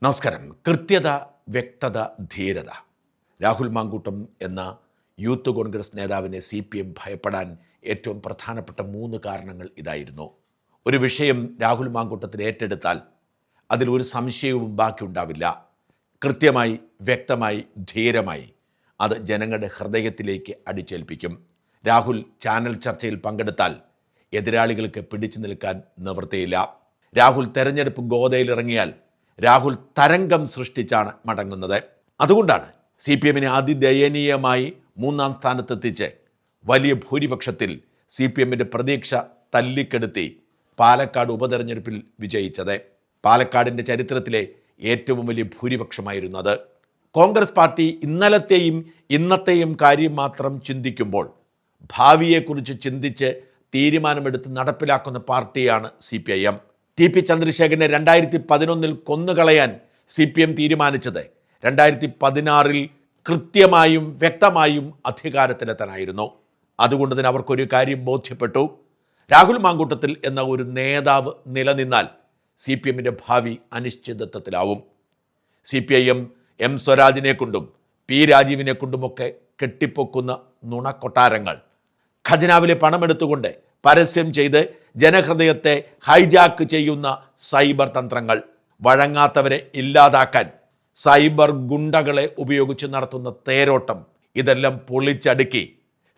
നമസ്കാരം. കൃത്യത, വ്യക്തത, ധീരത. രാഹുൽ മാങ്കൂട്ടം എന്ന യൂത്ത് കോൺഗ്രസ് നേതാവിനെ CPM ഭയപ്പെടാൻ ഏറ്റവും പ്രധാനപ്പെട്ട 3 കാരണങ്ങൾ ഇതായിരുന്നു. ഒരു വിഷയം രാഹുൽ മാങ്കൂട്ടത്തിൽ ഏറ്റെടുത്താൽ അതിലൊരു സംശയവും ബാക്കിയുണ്ടാവില്ല. കൃത്യമായി, വ്യക്തമായി, ധീരമായി അത് ജനങ്ങളുടെ ഹൃദയത്തിലേക്ക് അടിച്ചേൽപ്പിക്കും. രാഹുൽ ചാനൽ ചർച്ചയിൽ പങ്കെടുത്താൽ എതിരാളികൾക്ക് പിടിച്ചു നിൽക്കാൻ നിവൃത്തിയില്ല. രാഹുൽ തെരഞ്ഞെടുപ്പ് ഗോതയിലിറങ്ങിയാൽ രാഹുൽ തരംഗം സൃഷ്ടിച്ചാണ് മടങ്ങുന്നത്. അതുകൊണ്ടാണ് CPMനെ അതിദയനീയമായി 3-ാം സ്ഥാനത്തെത്തിച്ച് വലിയ ഭൂരിപക്ഷത്തിൽ CPMൻ്റെ പ്രതീക്ഷ തല്ലിക്കെടുത്തി പാലക്കാട് ഉപതെരഞ്ഞെടുപ്പിൽ വിജയിച്ചത്. പാലക്കാടിൻ്റെ ചരിത്രത്തിലെ ഏറ്റവും വലിയ ഭൂരിപക്ഷമായിരുന്നു അത്. കോൺഗ്രസ് പാർട്ടി ഇന്നലത്തെയും ഇന്നത്തെയും കാര്യം മാത്രം ചിന്തിക്കുമ്പോൾ ഭാവിയെക്കുറിച്ച് ചിന്തിച്ച് തീരുമാനമെടുത്ത് നടപ്പിലാക്കുന്ന പാർട്ടിയാണ് CPIM. TP ചന്ദ്രശേഖരനെ 2011 കൊന്നുകളയാൻ CPM തീരുമാനിച്ചത് 2016 കൃത്യമായും വ്യക്തമായും അധികാരത്തിലെത്താനായിരുന്നു. അതുകൊണ്ട് തന്നെ അവർക്കൊരു കാര്യം ബോധ്യപ്പെട്ടു. രാഹുൽ മാങ്കൂട്ടത്തിൽ എന്ന ഒരു നേതാവ് നിലനിന്നാൽ CPMൻ്റെ ഭാവി അനിശ്ചിതത്വത്തിലാവും. CPIM M സ്വരാജിനെ കൊണ്ടും P രാജീവിനെ കൊണ്ടുമൊക്കെ കെട്ടിപ്പൊക്കുന്ന നുണക്കൊട്ടാരങ്ങൾ, ഖജനാവിലെ പണമെടുത്തുകൊണ്ട് പരസ്യം ചെയ്ത് ജനഹൃദയത്തെ ഹൈജാക്ക് ചെയ്യുന്ന സൈബർ തന്ത്രങ്ങൾ, വഴങ്ങാത്തവരെ ഇല്ലാതാക്കാൻ സൈബർ ഗുണ്ടകളെ ഉപയോഗിച്ച് നടത്തുന്ന തേരോട്ടം, ഇതെല്ലാം പൊളിച്ചടുക്കി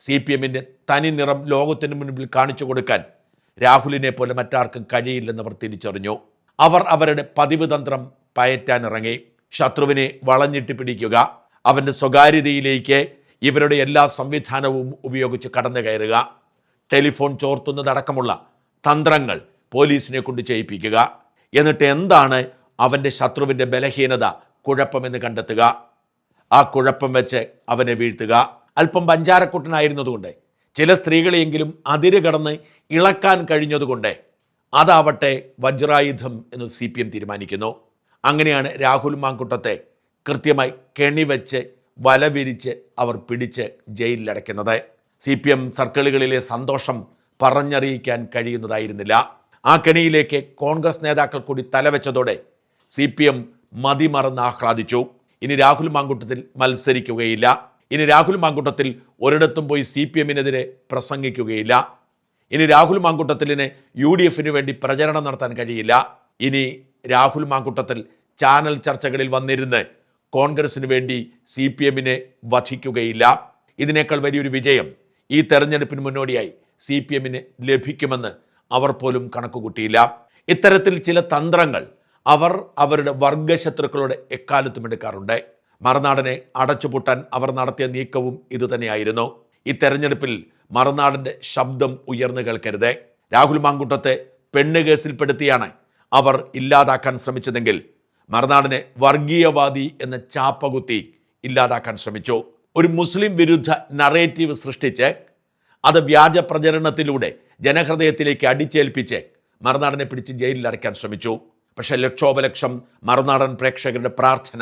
CPMൻ്റെ തനി നിറം ലോകത്തിന് മുൻപിൽ കാണിച്ചു കൊടുക്കാൻ രാഹുലിനെ പോലെ മറ്റാർക്കും കഴിയില്ലെന്നവർ തിരിച്ചറിഞ്ഞു. അവർ അവരുടെ പതിവ് തന്ത്രം പയറ്റാനിറങ്ങി. ശത്രുവിനെ വളഞ്ഞിട്ട് പിടിക്കുക, അവൻ്റെ സ്വകാര്യതയിലേക്ക് ഇവരുടെ എല്ലാ സംവിധാനവും ഉപയോഗിച്ച് കടന്നു കയറുക, ടെലിഫോൺ ചോർത്തുന്നതടക്കമുള്ള തന്ത്രങ്ങൾ പോലീസിനെ കൊണ്ട് ചെയ്യിപ്പിക്കുക. എന്നിട്ട് എന്താണ് അവൻ്റെ ശത്രുവിൻ്റെ ബലഹീനത, കുഴപ്പമെന്ന് കണ്ടെത്തുക, ആ കുഴപ്പം വെച്ച് അവനെ വീഴ്ത്തുക. അല്പം പഞ്ചാരക്കുട്ടനായിരുന്നതുകൊണ്ട്, ചില സ്ത്രീകളെയെങ്കിലും അതിര് കടന്ന് ഇളക്കാൻ കഴിഞ്ഞതുകൊണ്ട് അതാവട്ടെ വജ്രായുധം എന്ന് CPM തീരുമാനിക്കുന്നു. അങ്ങനെയാണ് രാഹുൽ മാങ്കൂട്ടത്തെ കൃത്യമായി കെണിവെച്ച് വലവിരിച്ച് അവർ പിടിച്ച് ജയിലിലടയ്ക്കുന്നത്. CPM സർക്കിളുകളിലെ സന്തോഷം പറഞ്ഞറിയിക്കാൻ കഴിയുന്നതായിരുന്നില്ല. ആ കെണിയിലേക്ക് കോൺഗ്രസ് നേതാക്കൾ കൂടി തലവെച്ചതോടെ CPM മതിമറന്ന് ആഹ്ലാദിച്ചു. ഇനി രാഹുൽ മാങ്കൂട്ടത്തിൽ മത്സരിക്കുകയില്ല. ഇനി രാഹുൽ മാങ്കൂട്ടത്തിൽ ഒരിടത്തും പോയി CPMനെതിരെ പ്രസംഗിക്കുകയില്ല. ഇനി രാഹുൽ മാങ്കൂട്ടത്തിലിന് UDFന് വേണ്ടി പ്രചരണം നടത്താൻ കഴിയില്ല. ഇനി രാഹുൽ മാങ്കൂട്ടത്തിൽ ചാനൽ ചർച്ചകളിൽ വന്നിരുന്ന് കോൺഗ്രസിന് വേണ്ടി CPMനെ വധിക്കുകയില്ല. ഇതിനേക്കാൾ വലിയൊരു വിജയം ഈ തെരഞ്ഞെടുപ്പിന് മുന്നോടിയായി CPMന് ലഭിക്കുമെന്ന് അവർ പോലും കണക്കുകൂട്ടിയില്ല. ഇത്തരത്തിൽ ചില തന്ത്രങ്ങൾ അവർ അവരുടെ വർഗശത്രുക്കളുടെ എക്കാലത്തും എടുക്കാറുണ്ട്. മറുനാടനെ അടച്ചുപൂട്ടാൻ അവർ നടത്തിയ നീക്കവും ഇതുതന്നെയായിരുന്നു. ഈ തെരഞ്ഞെടുപ്പിൽ മറുനാടൻ്റെ ശബ്ദം ഉയർന്നു കേൾക്കരുത്. രാഹുൽ മാങ്കൂട്ടത്തെ പെണ്ണ് കേസിൽപ്പെടുത്തിയാണ് അവർ ഇല്ലാതാക്കാൻ ശ്രമിച്ചതെങ്കിൽ മറുനാടനെ വർഗീയവാദി എന്ന ചാപ്പകുത്തി ഇല്ലാതാക്കാൻ ശ്രമിച്ചു. ഒരു മുസ്ലിം വിരുദ്ധ നറേറ്റീവ് സൃഷ്ടിച്ച് അത് വ്യാജ പ്രചരണത്തിലൂടെ ജനഹൃദയത്തിലേക്ക് അടിച്ചേൽപ്പിച്ച് മറുനാടനെ പിടിച്ച് ജയിലിൽ അടയ്ക്കാൻ ശ്രമിച്ചു. പക്ഷേ ലക്ഷോപലക്ഷം മറുനാടൻ പ്രേക്ഷകരുടെ പ്രാർത്ഥന,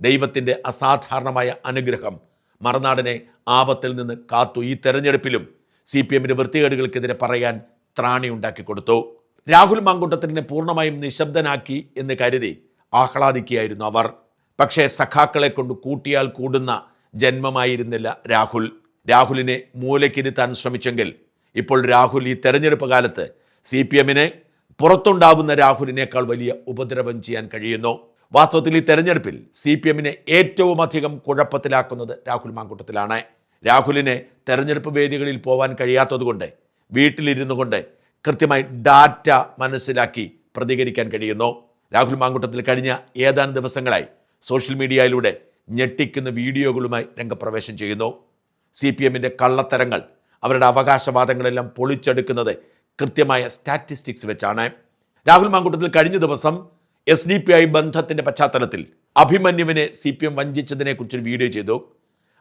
ദൈവത്തിൻ്റെ അസാധാരണമായ അനുഗ്രഹം മറുനാടനെ ആപത്തിൽ നിന്ന് കാത്തു. ഈ തെരഞ്ഞെടുപ്പിലും CPMൻ്റെ വൃത്തികേടുകൾക്കെതിരെ പറയാൻ ത്രാണി ഉണ്ടാക്കി കൊടുത്തു. രാഹുൽ മാങ്കൂട്ടത്തിനെ പൂർണ്ണമായും നിശബ്ദനാക്കി എന്ന് കരുതി ആഹ്ലാദിക്കുകയായിരുന്നു അവർ. പക്ഷേ സഖാക്കളെ കൊണ്ട് കൂട്ടിയാൽ കൂടുന്ന ജന്മമായിരുന്നില്ല രാഹുൽ. രാഹുലിനെ മൂലക്കിരുത്താൻ ശ്രമിച്ചെങ്കിൽ ഇപ്പോൾ രാഹുൽ ഈ തെരഞ്ഞെടുപ്പ് കാലത്ത് CPMന് പുറത്തുണ്ടാവുന്ന രാഹുലിനേക്കാൾ വലിയ ഉപദ്രവം ചെയ്യാൻ കഴിയുന്നു. വാസ്തവത്തിൽ ഈ തെരഞ്ഞെടുപ്പിൽ CPMനെ ഏറ്റവും അധികം കുഴപ്പത്തിലാക്കുന്നത് രാഹുൽ മാങ്കൂട്ടത്തിലാണ്. രാഹുലിനെ തെരഞ്ഞെടുപ്പ് വേദികളിൽ പോകാൻ കഴിയാത്തതുകൊണ്ട് വീട്ടിലിരുന്നു കൊണ്ട് കൃത്യമായി ഡാറ്റ മനസ്സിലാക്കി പ്രതികരിക്കാൻ കഴിയുന്നു. രാഹുൽ മാങ്കൂട്ടത്തിൽ കഴിഞ്ഞ ഏതാനും ദിവസങ്ങളായി സോഷ്യൽ മീഡിയയിലൂടെ ഞെട്ടിക്കുന്ന വീഡിയോകളുമായി രംഗപ്രവേശം ചെയ്യുന്നു. CPMൻ്റെ കള്ളത്തരങ്ങൾ, അവരുടെ അവകാശവാദങ്ങളെല്ലാം പൊളിച്ചെടുക്കുന്നത് കൃത്യമായ സ്റ്റാറ്റിസ്റ്റിക്സ് വെച്ചാണ്. രാഹുൽ മാങ്കൂട്ടത്തിൽ കഴിഞ്ഞ ദിവസം SDPI ബന്ധത്തിൻ്റെ പശ്ചാത്തലത്തിൽ അഭിമന്യുവിനെ CPM വഞ്ചിച്ചതിനെക്കുറിച്ചൊരു വീഡിയോ ചെയ്തു.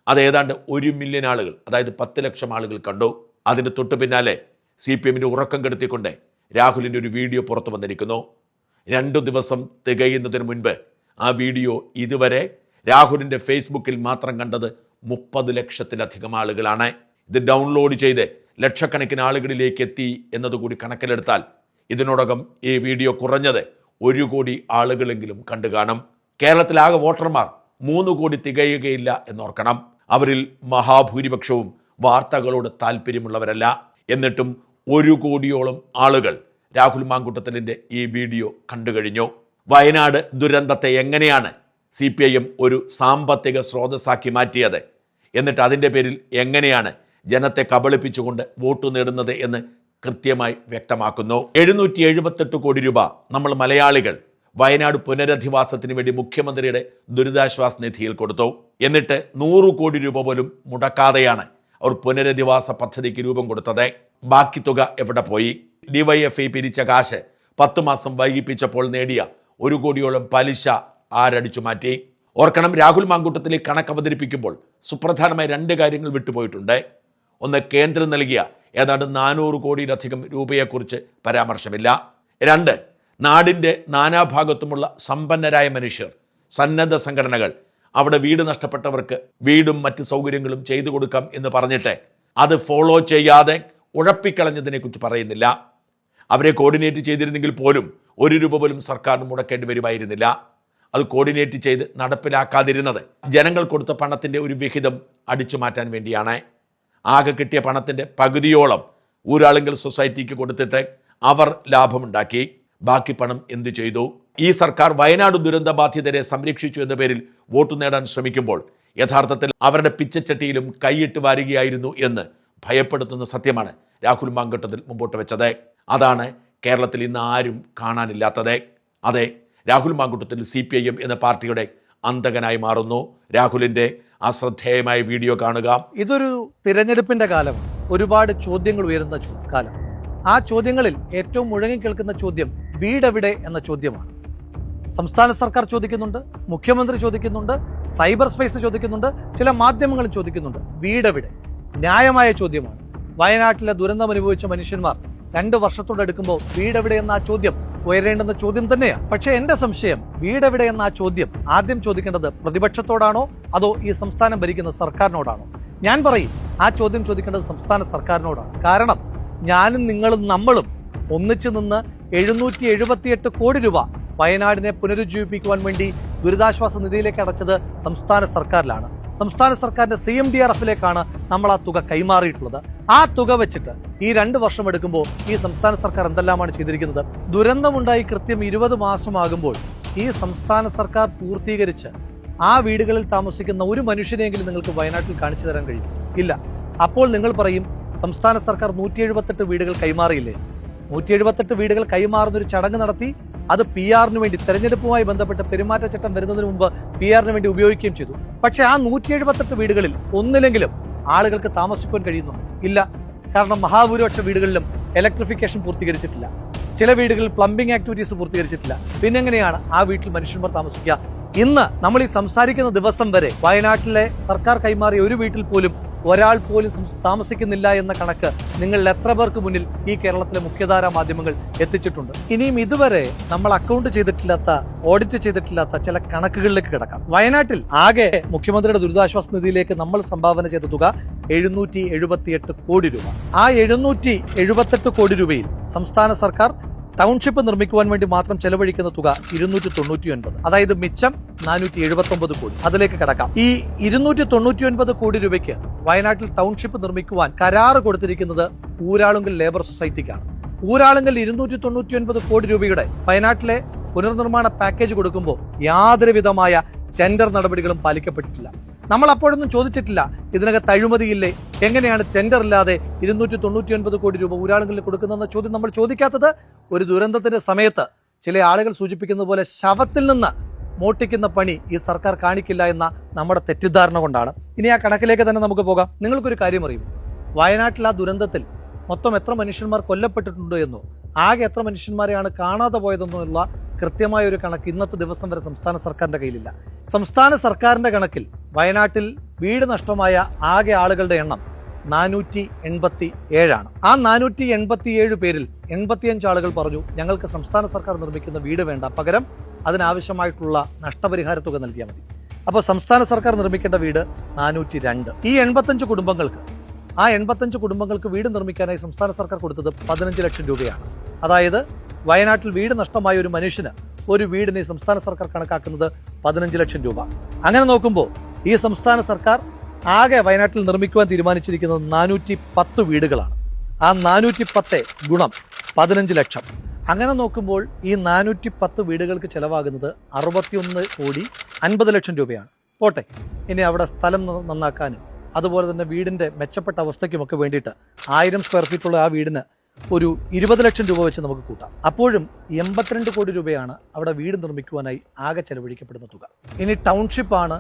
അത് ഏതാണ്ട് 1 മില്യൺ ആളുകൾ, അതായത് 10 ലക്ഷം ആളുകൾ കണ്ടു. അതിന് തൊട്ടു പിന്നാലെ CPMൻ്റെ ഉറക്കം കെടുത്തിക്കൊണ്ട് രാഹുലിൻ്റെ ഒരു വീഡിയോ പുറത്തു വന്നിരിക്കുന്നു. 2 ദിവസം തികയുന്നതിന് മുൻപ് ആ വീഡിയോ ഇതുവരെ രാഹുലിൻ്റെ ഫേസ്ബുക്കിൽ മാത്രം കണ്ടത് 30 ലക്ഷത്തിലധികം ആളുകളാണ്. ഇത് ഡൗൺലോഡ് ചെയ്ത് ലക്ഷക്കണക്കിന് ആളുകളിലേക്ക് എത്തി എന്നതുകൂടി കണക്കിലെടുത്താൽ ഇതിനോടകം ഈ വീഡിയോ കുറഞ്ഞത് 1 കോടി ആളുകളെങ്കിലും കണ്ടു കാണും. കേരളത്തിലാകെ വോട്ടർമാർ 3 കോടി തികയുകയില്ല എന്നോർക്കണം. അവരിൽ മഹാഭൂരിപക്ഷവും വാർത്തകളോട് താല്പര്യമുള്ളവരല്ല. എന്നിട്ടും 1 കോടിയോളം ആളുകൾ രാഹുൽ മാങ്കൂട്ടത്തിലിൻ്റെ ഈ വീഡിയോ കണ്ടു കഴിഞ്ഞു. വയനാട് ദുരന്തത്തെ എങ്ങനെയാണ് CPIM ഒരു സാമ്പത്തിക സ്രോതസ്സാക്കി മാറ്റിയത്, എന്നിട്ട് അതിൻ്റെ പേരിൽ എങ്ങനെയാണ് ജനത്തെ കബളിപ്പിച്ചുകൊണ്ട് വോട്ട് നേടുന്നത് എന്ന് കൃത്യമായി വ്യക്തമാക്കുന്നു. 778 കോടി രൂപ നമ്മൾ മലയാളികൾ വയനാട് പുനരധിവാസത്തിന് വേണ്ടി മുഖ്യമന്ത്രിയുടെ ദുരിതാശ്വാസ നിധിയിൽ കൊടുത്തു. എന്നിട്ട് 100 കോടി രൂപ പോലും മുടക്കാതെയാണ് അവർ പുനരധിവാസ പദ്ധതിക്ക് രൂപം കൊടുത്തത്. ബാക്കി തുക എവിടെ പോയി? DYFI പിരിച്ച കാശ് 10 മാസം വൈകിപ്പിച്ചപ്പോൾ നേടിയ 1 കോടിയോളം പലിശ ആരടിച്ചു മാറ്റി? ഓർക്കണം, രാഹുൽ മാങ്കൂട്ടത്തിലെ കണക്ക് അവതരിപ്പിക്കുമ്പോൾ സുപ്രധാനമായ 2 കാര്യങ്ങൾ വിട്ടുപോയിട്ടുണ്ട്. ഒന്ന്, കേന്ദ്രം നൽകിയ ഏതാണ്ട് 400 കോടിയിലധികം രൂപയെക്കുറിച്ച് പരാമർശമില്ല. 2, നാടിൻ്റെ നാനാഭാഗത്തുമുള്ള സമ്പന്നരായ മനുഷ്യർ, സന്നദ്ധ സംഘടനകൾ അവിടെ വീട് നഷ്ടപ്പെട്ടവർക്ക് വീടും മറ്റ് സൗകര്യങ്ങളും ചെയ്തു കൊടുക്കാം എന്ന് പറഞ്ഞിട്ട് അത് ഫോളോ ചെയ്യാതെ ഉഴപ്പിക്കളഞ്ഞതിനെക്കുറിച്ച് പറയുന്നില്ല. അവരെ കോർഡിനേറ്റ് ചെയ്തിരുന്നെങ്കിൽ പോലും 1 രൂപ പോലും സർക്കാരിന് മുടക്കേണ്ടി വരുമായിരുന്നില്ല. അത് കോർഡിനേറ്റ് ചെയ്ത് നടപ്പിലാക്കാതിരുന്നത് ജനങ്ങൾ കൊടുത്ത പണത്തിൻ്റെ ഒരു വിഹിതം അടിച്ചു മാറ്റാൻ വേണ്ടിയാണ്. ആകെ കിട്ടിയ പണത്തിൻ്റെ പകുതിയോളം ഊരാളുങ്കൽ സൊസൈറ്റിക്ക് കൊടുത്തിട്ട് അവർ ലാഭമുണ്ടാക്കി. ബാക്കി പണം എന്തു ചെയ്തു? ഈ സർക്കാർ വയനാട് ദുരന്ത ബാധിതരെ സംരക്ഷിച്ചു എന്ന പേരിൽ വോട്ട് നേടാൻ ശ്രമിക്കുമ്പോൾ യഥാർത്ഥത്തിൽ അവരുടെ പിച്ചച്ചട്ടിയിലും കൈയിട്ട് വാരുകയായിരുന്നു എന്ന് ഭയപ്പെടുത്തുന്ന സത്യമാണ് രാഹുൽ മാങ്കൂട്ടത്തിൽ മുമ്പോട്ട് വെച്ചത്. അതാണ് കേരളത്തിൽ ഇന്ന് ആരും കാണാനില്ലാത്തത്. അതെ, രാഹുൽ മാങ്കൂട്ടത്തിൽ CPIM എന്ന പാർട്ടിയുടെ അന്തകനായി മാറുന്നു. രാഹുലിൻ്റെ അശ്രദ്ധേയമായ വീഡിയോ കാണുക. ഇതൊരു തിരഞ്ഞെടുപ്പിന്റെ കാലമാണ്. ഒരുപാട് ചോദ്യങ്ങൾ ഉയരുന്ന കാലം. ആ ചോദ്യങ്ങളിൽ ഏറ്റവും മുഴങ്ങിക്കേൾക്കുന്ന ചോദ്യം വീടെവിടെ എന്ന ചോദ്യമാണ്. സംസ്ഥാന സർക്കാർ ചോദിക്കുന്നുണ്ട്, മുഖ്യമന്ത്രി ചോദിക്കുന്നുണ്ട്, സൈബർ സ്പേസ് ചോദിക്കുന്നുണ്ട്, ചില മാധ്യമങ്ങൾ ചോദിക്കുന്നുണ്ട്. വീടെവിടെ? ന്യായമായ ചോദ്യമാണ്. വയനാട്ടിലെ ദുരന്തം അനുഭവിച്ച മനുഷ്യന്മാർ 2 വർഷത്തോടെടുക്കുമ്പോൾ വീടെവിടെ എന്ന ആ ചോദ്യം ഉയരേണ്ടുന്ന ചോദ്യം തന്നെയാണ്. പക്ഷേ എന്റെ സംശയം, വീടെവിടെ എന്ന ആ ചോദ്യം ആദ്യം ചോദിക്കേണ്ടത് പ്രതിപക്ഷത്തോടാണോ അതോ ഈ സംസ്ഥാനം ഭരിക്കുന്ന സർക്കാരിനോടാണോ? ഞാൻ പറയും, ആ ചോദ്യം ചോദിക്കേണ്ടത് സംസ്ഥാന സർക്കാരിനോടാണ്. കാരണം ഞാനും നിങ്ങളും നമ്മളും ഒന്നിച്ചു നിന്ന് 778 കോടി രൂപ വയനാടിനെ പുനരുജ്ജീവിപ്പിക്കുവാൻ വേണ്ടി ദുരിതാശ്വാസ നിധിയിലേക്ക് അടച്ചത് സംസ്ഥാന സർക്കാരിലാണ്. സംസ്ഥാന സർക്കാരിന്റെ CMDRFിലേക്കാണ് നമ്മൾ ആ തുക കൈമാറിയിട്ടുള്ളത്. ആ തുക വെച്ചിട്ട് ഈ 2 വർഷം എടുക്കുമ്പോൾ ഈ സംസ്ഥാന സർക്കാർ എന്തെല്ലാമാണ് ചെയ്തിരിക്കുന്നത്? ദുരന്തമുണ്ടായി കൃത്യം 20 മാസമാകുമ്പോൾ ഈ സംസ്ഥാന സർക്കാർ പൂർത്തീകരിച്ച് ആ വീടുകളിൽ താമസിക്കുന്ന ഒരു മനുഷ്യനെങ്കിലും നിങ്ങൾക്ക് വയനാട്ടിൽ കാണിച്ചു തരാൻ കഴിയും? ഇല്ല. അപ്പോൾ നിങ്ങൾ പറയും, സംസ്ഥാന സർക്കാർ 178 വീടുകൾ കൈമാറിയില്ലേ? 178 വീടുകൾ കൈമാറുന്നൊരു ചടങ്ങ് നടത്തി. അത് PR-ന് വേണ്ടി, തെരഞ്ഞെടുപ്പുമായി ബന്ധപ്പെട്ട് പെരുമാറ്റച്ചട്ടം വരുന്നതിന് മുമ്പ് PR-ന് വേണ്ടി ഉപയോഗിക്കുകയും ചെയ്തു. പക്ഷേ ആ 178 വീടുകളിൽ ഒന്നിലെങ്കിലും ആളുകൾക്ക് താമസിക്കാൻ കഴിയുന്നുണ്ട്? ഇല്ല. കാരണം മഹാഭൂരിപക്ഷ വീടുകളിലും ഇലക്ട്രിഫിക്കേഷൻ പൂർത്തീകരിച്ചിട്ടില്ല. ചില വീടുകളിൽ പ്ലംബിംഗ് ആക്ടിവിറ്റീസ് പൂർത്തീകരിച്ചിട്ടില്ല. പിന്നെങ്ങനെയാണ് ആ വീട്ടിൽ മനുഷ്യന്മാർ താമസിക്കുക? ഇന്ന് നമ്മൾ ഈ സംസാരിക്കുന്ന ദിവസം വരെ വയനാട്ടിലെ സർക്കാർ കൈമാറിയ ഒരു വീട്ടിൽ പോലും ഒരാൾ പോലും താമസിക്കുന്നില്ല എന്ന കണക്ക് നിങ്ങൾ എത്ര പേർക്ക് മുന്നിൽ ഈ കേരളത്തിലെ മുഖ്യധാരാ മാധ്യമങ്ങൾ എത്തിച്ചിട്ടുണ്ട്? ഇനിയും ഇതുവരെ നമ്മൾ അക്കൗണ്ട് ചെയ്തിട്ടില്ലാത്ത, ഓഡിറ്റ് ചെയ്തിട്ടില്ലാത്ത ചില കണക്കുകളിലേക്ക് കിടക്കാം. വയനാട്ടിൽ ആകെ മുഖ്യമന്ത്രിയുടെ ദുരിതാശ്വാസ നിധിയിലേക്ക് നമ്മൾ സംഭാവന ചെയ്ത തുക 778 കോടി രൂപ. ആ 778 കോടി രൂപയിൽ സംസ്ഥാന സർക്കാർ ടൗൺഷിപ്പ് നിർമ്മിക്കുവാൻ വേണ്ടി മാത്രം ചെലവഴിക്കുന്ന തുക 299. അതായത് മിച്ചം 479 കോടി. അതിലേക്ക് കടക്കാം. ഈ 299 കോടി രൂപയ്ക്ക് വയനാട്ടിൽ ടൗൺഷിപ്പ് നിർമ്മിക്കുവാൻ കരാറ് കൊടുത്തിരിക്കുന്നത് ഊരാളുങ്കൽ ലേബർ സൊസൈറ്റിക്കാണ്. ഊരാളുങ്കൽ 299 കോടി രൂപയുടെ വയനാട്ടിലെ പുനർനിർമ്മാണ പാക്കേജ് കൊടുക്കുമ്പോൾ യാതൊരു വിധമായ ടെൻഡർ നടപടികളും പാലിക്കപ്പെട്ടിട്ടില്ല. നമ്മൾ അപ്പോഴൊന്നും ചോദിച്ചിട്ടില്ല, ഇതിനകത്ത് അഴിമതിയില്ലേ, എങ്ങനെയാണ് ടെൻഡർ ഇല്ലാതെ 299 കോടി രൂപ ഊരാളുകളിൽ കൊടുക്കുന്നതെന്ന ചോദ്യം നമ്മൾ ചോദിക്കാത്തത് ഒരു ദുരന്തത്തിന്റെ സമയത്ത് ചില ആളുകൾ സൂചിപ്പിക്കുന്നത് പോലെ ശവത്തിൽ നിന്ന് മോട്ടിക്കുന്ന പണി ഈ സർക്കാർ കാണിക്കില്ല എന്ന നമ്മുടെ തെറ്റിദ്ധാരണ കൊണ്ടാണ്. ഇനി ആ കണക്കിലേക്ക് തന്നെ നമുക്ക് പോകാം. നിങ്ങൾക്കൊരു കാര്യം അറിയും, വയനാട്ടിൽ ആ ദുരന്തത്തിൽ മൊത്തം എത്ര മനുഷ്യന്മാർ കൊല്ലപ്പെട്ടിട്ടുണ്ടോ എന്നോ ആകെ എത്ര മനുഷ്യന്മാരെയാണ് കാണാതെ പോയതെന്നോ ഉള്ള കൃത്യമായ ഒരു കണക്ക് ഇന്നത്തെ ദിവസം വരെ സംസ്ഥാന സർക്കാരിന്റെ കയ്യിലില്ല. സംസ്ഥാന സർക്കാരിന്റെ കണക്കിൽ വയനാട്ടിൽ വീട് നഷ്ടമായ ആകെ ആളുകളുടെ എണ്ണം 487 ആണ്. ആ 487 പേരിൽ 85 ആളുകൾ പറഞ്ഞു ഞങ്ങൾക്ക് സംസ്ഥാന സർക്കാർ നിർമ്മിക്കുന്ന വീട് വേണ്ട, പകരം അതിനാവശ്യമായിട്ടുള്ള നഷ്ടപരിഹാര തുക നൽകിയാൽ മതി. അപ്പോൾ സംസ്ഥാന സർക്കാർ നിർമ്മിക്കേണ്ട വീട് 402. ഈ 85 കുടുംബങ്ങൾക്ക്, ആ 85 കുടുംബങ്ങൾക്ക് വീട് നിർമ്മിക്കാനായി സംസ്ഥാന സർക്കാർ കൊടുത്തത് 15 ലക്ഷം രൂപയാണ്. അതായത് വയനാട്ടിൽ വീട് നഷ്ടമായ ഒരു മനുഷ്യന് ഒരു വീടിന് ഈ സംസ്ഥാന സർക്കാർ കണക്കാക്കുന്നത് 15 ലക്ഷം രൂപ. അങ്ങനെ നോക്കുമ്പോൾ ഈ സംസ്ഥാന സർക്കാർ ആകെ വയനാട്ടിൽ നിർമ്മിക്കുവാൻ തീരുമാനിച്ചിരിക്കുന്നത് 410 വീടുകളാണ്. ആ 410 ഗുണം 15 ലക്ഷം. അങ്ങനെ നോക്കുമ്പോൾ ഈ 410 വീടുകൾക്ക് ചെലവാകുന്നത് 61,50 ലക്ഷം രൂപയാണ്. പോട്ടെ, ഇനി അവിടെ സ്ഥലം നന്നാക്കാനും അതുപോലെ തന്നെ വീടിൻ്റെ മെച്ചപ്പെട്ട അവസ്ഥയ്ക്കുമൊക്കെ വേണ്ടിയിട്ട് 1000 സ്ക്വയർ ഫീറ്റുള്ള ആ വീടിന് ഒരു 20 ലക്ഷം രൂപ വെച്ച് നമുക്ക് കൂട്ടാം. അപ്പോഴും 82 കോടി രൂപയാണ് അവിടെ വീട് നിർമ്മിക്കുവാനായി ആകെ ചെലവഴിക്കപ്പെടുന്ന തുക. ഇനി ടൗൺഷിപ്പാണ്,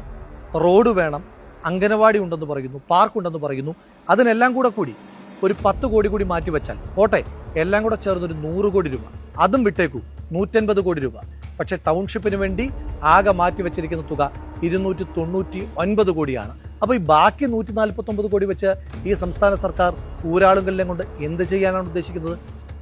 റോഡ് വേണം, അംഗനവാടി ഉണ്ടെന്ന് പറയുന്നു, പാർക്ക് ഉണ്ടെന്ന് പറയുന്നു. അതിനെല്ലാം കൂടി ഒരു 10 കോടി കൂടി മാറ്റി വെച്ചാൽ പോട്ടെ, എല്ലാം കൂടെ ചേർന്നൊരു 100 കോടി രൂപ. അതും വിട്ടേക്കൂ, 150 കോടി രൂപ. പക്ഷേ ടൗൺഷിപ്പിന് വേണ്ടി ആകെ മാറ്റി വെച്ചിരിക്കുന്ന തുക 299 കോടിയാണ്. അപ്പോൾ ഈ ബാക്കി 149 കോടി വെച്ച് ഈ സംസ്ഥാന സർക്കാർ ഊരാളുകളിലും കൊണ്ട് എന്ത് ചെയ്യാനാണ് ഉദ്ദേശിക്കുന്നത്?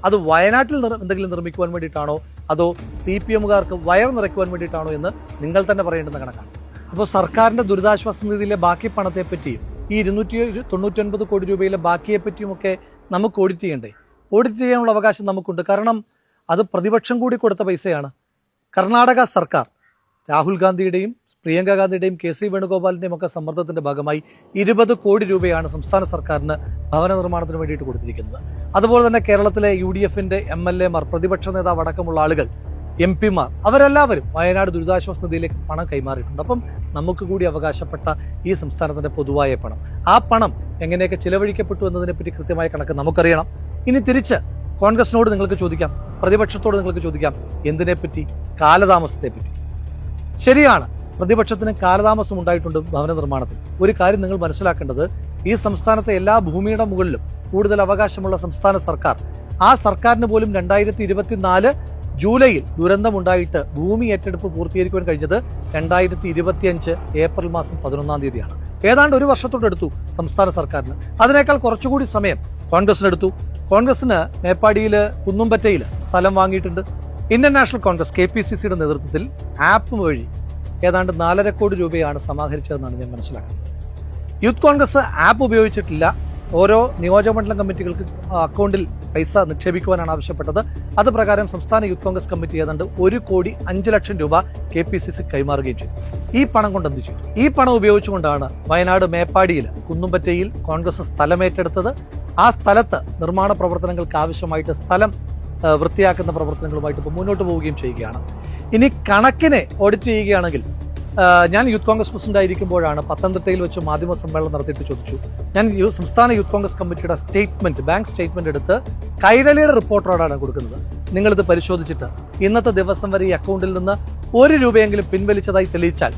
അത് വയനാട്ടിൽ എന്തെങ്കിലും നിർമ്മിക്കുവാൻ വേണ്ടിയിട്ടാണോ, അതോ CPMകാർക്ക് വയർ നിറയ്ക്കുവാൻ വേണ്ടിയിട്ടാണോ എന്ന് നിങ്ങൾ തന്നെ പറയേണ്ടുന്ന കണക്കാണ്. അപ്പോൾ സർക്കാരിൻ്റെ ദുരിതാശ്വാസ നിധിയിലെ ബാക്കി പണത്തെ പറ്റിയും ഈ 299 കോടി രൂപയിലെ ബാക്കിയെ പറ്റിയുമൊക്കെ നമുക്ക് ഓഡിറ്റ് ചെയ്യണ്ടേ? ഓഡിറ്റ് ചെയ്യാനുള്ള അവകാശം നമുക്കുണ്ട്. കാരണം അത് പ്രതിപക്ഷം കൂടി കൊടുത്ത പൈസയാണ്. കർണാടക സർക്കാർ രാഹുൽ ഗാന്ധിയുടെയും പ്രിയങ്ക ഗാന്ധിയുടെയും KC വേണുഗോപാലിൻ്റെയും ഒക്കെ സമ്മർദ്ദത്തിൻ്റെ ഭാഗമായി 20 കോടി രൂപയാണ് സംസ്ഥാന സർക്കാരിന് ഭവന നിർമ്മാണത്തിന് വേണ്ടിയിട്ട് കൊടുത്തിരിക്കുന്നത്. അതുപോലെ തന്നെ കേരളത്തിലെ UDFൻ്റെ MLAമാർ, പ്രതിപക്ഷ നേതാവ് അടക്കമുള്ള ആളുകൾ, MP മാർ, അവരെല്ലാവരും വയനാട് ദുരിതാശ്വാസ നിധിയിലേക്ക് പണം കൈമാറിയിട്ടുണ്ട്. അപ്പം നമുക്ക് കൂടി അവകാശപ്പെട്ട ഈ സംസ്ഥാനത്തിൻ്റെ പൊതുവായ പണം, ആ പണം എങ്ങനെയൊക്കെ ചിലവഴിക്കപ്പെട്ടു എന്നതിനെപ്പറ്റി കൃത്യമായ കണക്ക് നമുക്കറിയണം. ഇനി തിരിച്ച് കോൺഗ്രസിനോട് നിങ്ങൾക്ക് ചോദിക്കാം, പ്രതിപക്ഷത്തോട് നിങ്ങൾക്ക് ചോദിക്കാം, എന്തിനെപ്പറ്റി? കാലതാമസത്തെപ്പറ്റി. ശരിയാണ്, പ്രതിപക്ഷത്തിന് കാലതാമസം ഉണ്ടായിട്ടുണ്ട് ഭവന നിർമ്മാണത്തിൽ. ഒരു കാര്യം നിങ്ങൾ മനസ്സിലാക്കേണ്ടത്, ഈ സംസ്ഥാനത്തെ എല്ലാ ഭൂമിയുടെ മുകളിലും കൂടുതൽ അവകാശമുള്ള സംസ്ഥാന സർക്കാർ, ആ സർക്കാരിന് പോലും 2024 ജൂലൈയിൽ ദുരന്തമുണ്ടായിട്ട് ഭൂമി ഏറ്റെടുപ്പ് പൂർത്തീകരിക്കുവാൻ കഴിഞ്ഞത് 2025 ഏപ്രിൽ മാസം 11-ാം തീയതിയാണ്. ഏതാണ്ട് ഒരു വർഷത്തോടെടുത്തു സംസ്ഥാന സർക്കാരിന്. അതിനേക്കാൾ കുറച്ചുകൂടി സമയം കോൺഗ്രസിനെടുത്തു. കോൺഗ്രസിന് മേപ്പാടിയിൽ കുന്നുംപറ്റയിൽ സ്ഥലം വാങ്ങിയിട്ടുണ്ട്. ഇന്ത്യൻ നാഷണൽ കോൺഗ്രസ് KPCCയുടെ നേതൃത്വത്തിൽ ആപ്പ് വഴി ഏതാണ്ട് 4.5 കോടി രൂപയാണ് സമാഹരിച്ചതെന്നാണ് ഞാൻ മനസ്സിലാക്കുന്നത്. യൂത്ത് കോൺഗ്രസ് ആപ്പ് ഉപയോഗിച്ചിട്ടില്ല. ഓരോ നിയോജകമണ്ഡലം കമ്മിറ്റികൾക്ക് അക്കൗണ്ടിൽ പൈസ നിക്ഷേപിക്കുവാനാണ് ആവശ്യപ്പെട്ടത്. അത് പ്രകാരം സംസ്ഥാന യൂത്ത് കോൺഗ്രസ് കമ്മിറ്റി ഏതാണ്ട് 1,05 ലക്ഷം രൂപ KPCC കൈമാറുകയും ചെയ്തു. ഈ പണം കൊണ്ട് എന്ത് ചെയ്തു? ഈ പണം ഉപയോഗിച്ചുകൊണ്ടാണ് വയനാട് മേപ്പാടിയിൽ കുന്നുംപറ്റയിൽ കോൺഗ്രസ് സ്ഥലമേറ്റെടുത്തത്. ആ സ്ഥലത്ത് നിർമ്മാണ പ്രവർത്തനങ്ങൾക്ക് ആവശ്യമായിട്ട് സ്ഥലം വൃത്തിയാക്കുന്ന പ്രവർത്തനങ്ങളുമായിട്ട് ഇപ്പോൾ മുന്നോട്ട് പോവുകയും ചെയ്യുകയാണ്. ഇനി കണക്കിനെ ഓഡിറ്റ് ചെയ്യുകയാണെങ്കിൽ, ഞാൻ യൂത്ത് കോൺഗ്രസ് പ്രസിഡന്റ് ആയിരിക്കുമ്പോഴാണ് പത്തനംതിട്ടയിൽ വെച്ച് മാധ്യമ സമ്മേളനം നടത്തിയിട്ട് ചോദിച്ചു. ഞാൻ സംസ്ഥാന യൂത്ത് കോൺഗ്രസ് കമ്മിറ്റിയുടെ സ്റ്റേറ്റ്മെന്റ്, ബാങ്ക് സ്റ്റേറ്റ്മെന്റ് എടുത്ത് കൈരളിയുടെ റിപ്പോർട്ടറോടാണ് കൊടുക്കുന്നത്. നിങ്ങളിത് പരിശോധിച്ചിട്ട് ഇന്നത്തെ ദിവസം വരെ ഈ അക്കൗണ്ടിൽ നിന്ന് 1 രൂപയെങ്കിലും പിൻവലിച്ചതായി തെളിയിച്ചാൽ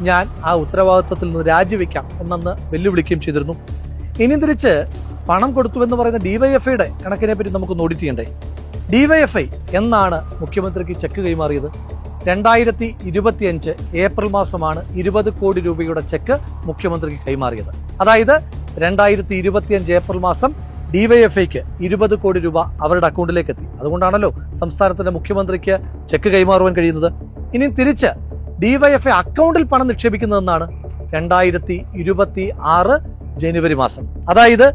ഞാൻ ആ ഉത്തരവാദിത്വത്തിൽ നിന്ന് രാജിവെക്കാം എന്നെന്ന് വെല്ലുവിളിക്കുകയും ചെയ്തിരുന്നു. ഇനി തിരിച്ച് പണം കൊടുത്തുവെന്ന് പറയുന്ന DYFIയുടെ കണക്കിനെ പറ്റി നമുക്ക് ഓഡിറ്റ് ചെയ്യണ്ടേ? DYFI എന്നാണ് മുഖ്യമന്ത്രിക്ക് ചെക്ക് കൈമാറിയത്? 2025 ഏപ്രിൽ മാസമാണ് 20 കോടി രൂപയുടെ ചെക്ക് മുഖ്യമന്ത്രിക്ക് കൈമാറിയത്. അതായത് 2025 ഏപ്രിൽ മാസം DYFIക്ക് 20 കോടി രൂപ അവരുടെ അക്കൗണ്ടിലേക്ക് എത്തി. അതുകൊണ്ടാണല്ലോ സംസ്ഥാനത്തിന്റെ മുഖ്യമന്ത്രിക്ക് ചെക്ക് കൈമാറുവാൻ കഴിയുന്നത്. ഇനി തിരിച്ച് DYFI അക്കൗണ്ടിൽ പണം നിക്ഷേപിക്കുന്നതെന്നാണ് 2026 ജനുവരി മാസം. അതായത്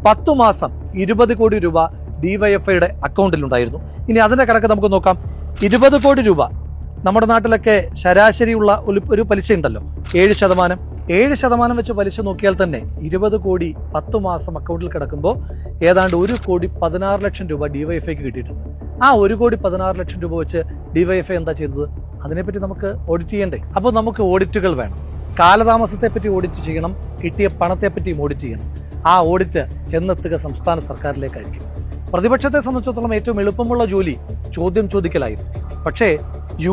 10 മാസം 20 കോടി രൂപ DYFIയുടെ അക്കൗണ്ടിലുണ്ടായിരുന്നു. ഇനി അതിന്റെ കണക്ക് നമുക്ക് നോക്കാം. 20 കോടി രൂപ നമ്മുടെ നാട്ടിലൊക്കെ ശരാശരിയുള്ള ഒരു പലിശ ഉണ്ടല്ലോ, 7%. 7% വെച്ച് പലിശ നോക്കിയാൽ തന്നെ 20 കോടി 10 മാസം അക്കൗണ്ടിൽ കിടക്കുമ്പോൾ ഏതാണ്ട് 1,16 ലക്ഷം രൂപ DYFIക്ക് കിട്ടിയിട്ടുണ്ട്. ആ 1,16 ലക്ഷം രൂപ വെച്ച് DYFI എന്താ ചെയ്തത്? അതിനെപ്പറ്റി നമുക്ക് ഓഡിറ്റ് ചെയ്യണ്ടേ? അപ്പോൾ നമുക്ക് ഓഡിറ്റുകൾ വേണം. കാലതാമസത്തെപ്പറ്റി ഓഡിറ്റ് ചെയ്യണം, കിട്ടിയ പണത്തെപ്പറ്റിയും ഓഡിറ്റ് ചെയ്യണം. ആ ഓഡിറ്റ് ചെന്നെത്തുക സംസ്ഥാന സർക്കാരിലേക്കായിരിക്കും. പ്രതിപക്ഷത്തെ സംബന്ധിച്ചിടത്തോളം ഏറ്റവും എളുപ്പമുള്ള ജോലി ചോദ്യം ചോദിക്കലായിരുന്നു. പക്ഷേ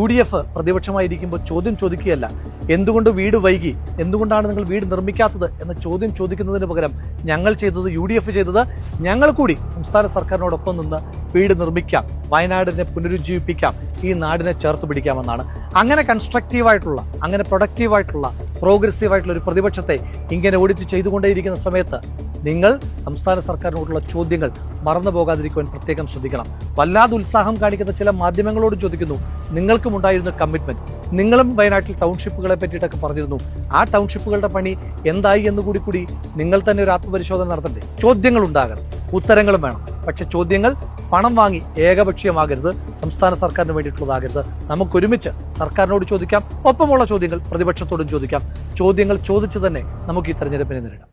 UDF പ്രതിപക്ഷമായിരിക്കുമ്പോൾ ചോദ്യം ചോദിക്കുകയല്ല, എന്തുകൊണ്ട് വീട് വൈകി, എന്തുകൊണ്ടാണ് നിങ്ങൾ വീട് നിർമ്മിക്കാത്തത് എന്ന ചോദ്യം ചോദിക്കുന്നതിന് പകരം ഞങ്ങൾ ചെയ്തത്, UDF ചെയ്തത്, ഞങ്ങൾ കൂടി സംസ്ഥാന സർക്കാരിനോടൊപ്പം നിന്ന് വീട് നിർമ്മിക്കാം, വയനാടിനെ പുനരുജ്ജീവിപ്പിക്കാം, ഈ നാടിനെ ചേർത്ത് പിടിക്കാമെന്നാണ്. അങ്ങനെ കൺസ്ട്രക്റ്റീവായിട്ടുള്ള, അങ്ങനെ പ്രൊഡക്റ്റീവായിട്ടുള്ള, പ്രോഗ്രസീവായിട്ടുള്ള ഒരു പ്രതിപക്ഷത്തെ ഇങ്ങനെ ഓഡിറ്റ് ചെയ്തുകൊണ്ടേയിരിക്കുന്ന സമയത്ത് നിങ്ങൾ സംസ്ഥാന സർക്കാരിനോടുള്ള ചോദ്യങ്ങൾ മറന്നു പോകാതിരിക്കുവാൻ പ്രത്യേകം ശ്രദ്ധിക്കണം. വല്ലാതെ ഉത്സാഹം കാണിക്കുന്ന ചില മാധ്യമങ്ങളോട് ചോദിക്കുന്നു, നിങ്ങൾക്കും ഉണ്ടായിരുന്ന കമ്മിറ്റ്മെന്റ്, നിങ്ങളും വയനാട്ടിൽ ടൗൺഷിപ്പുകളെ പറ്റിയിട്ടൊക്കെ പറഞ്ഞിരുന്നു, ആ ടൗൺഷിപ്പുകളുടെ പണി എന്തായി എന്ന് കൂടി നിങ്ങൾ തന്നെ ഒരു ആത്മപരിശോധന നടത്തണ്ടേ? ചോദ്യങ്ങൾ ഉണ്ടാകണം. ഉത്തരങ്ങളും വേണം. പക്ഷെ ചോദ്യങ്ങൾ പണം വാങ്ങി ഏകപക്ഷീയമാകരുത്, സംസ്ഥാന സർക്കാരിന് വേണ്ടിയിട്ടുള്ളതാകരുത്. നമുക്കൊരുമിച്ച് സർക്കാരിനോട് ചോദിക്കാം, ഒപ്പമുള്ള ചോദ്യങ്ങൾ പ്രതിപക്ഷത്തോടും ചോദിക്കാം. ചോദ്യങ്ങൾ ചോദിച്ചു തന്നെ നമുക്ക് ഈ തെരഞ്ഞെടുപ്പിനെ നേരിടാം.